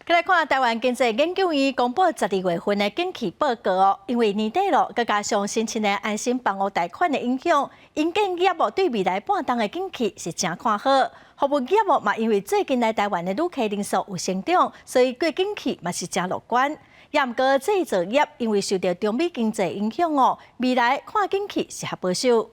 再来看台湾经济研究院公布12月份的景气报告哦，因为年底了，再加上新青的安心房屋贷款的影响，因建业务对未来半冬的景气是真看好。服务业务嘛，因为最近来台湾的旅客人数有成长，所以对景气嘛是真乐观。也毋过制造业因为受到中美经济影响哦，未来看景气是较保守。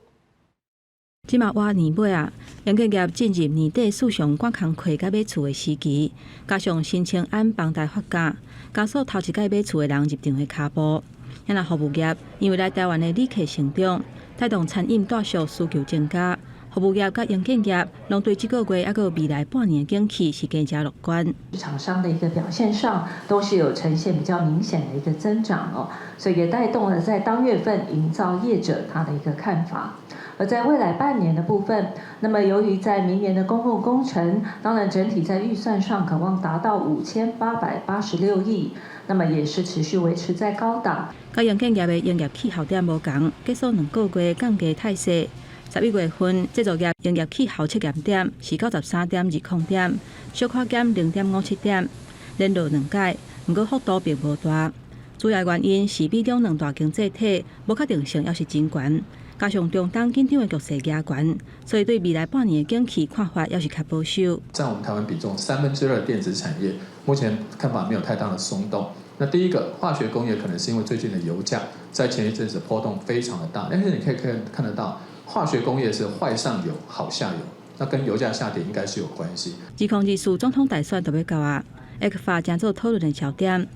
即马活年尾啊，营建业进入年底市场赶工课甲买厝的时期，加上新青安房贷发价，加速头一届买厝的人入场的脚步。也那服务业因为来台湾的旅客成长，带动餐饮大小需求增加。服务业甲营建业拢对这个月还有未来半年的景气是更加乐观。市场上的一个表现上，都是有呈现比较明显的一个增长哦，所以也带动了在当月份营造业者他的一个看法。而在未来半年的部分，那么由于在明年的公共工程，当然整体在预算上渴望达到5886亿，那么也是持续维持在高档。甲营建业的营业气候点无同，结束2个月降价态势。11月份，制造业营业气候测验点是93.20点，小可减0.57点，连落2届，不过幅度并无大。主要原因是美中两大经济体无确定性也是真悬，加上中东紧张的局势压悬，所以对未来半年的景气看法也是较保守。占我们台湾比重2/3的电子产业，目前看法没有太大的松动。那第一个，化学工业可能是因为最近的油价在前一阵子波动非常的大，但是你可以看得到。化学工业是坏上游、好下游，那跟油价下跌应该是有关系。自2024总统大选都要到啊，ECFA 将做讨论的焦点。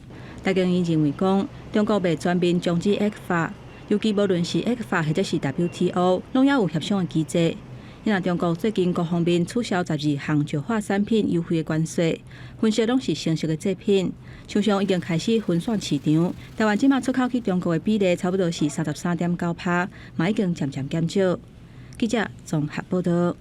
大经院认为讲，中国未全面终止 ECFA， 尤其无论是 ECFA 或者是 WTO， 拢也有协商的机制。因为中国最近各方面取消12项石化产品优惠的关税，分析拢是成熟的制品，厂商已经开始分散市场。台湾即马出口去中国的比例差不多是33.9%，嘛已经渐渐减少。记者综合报道。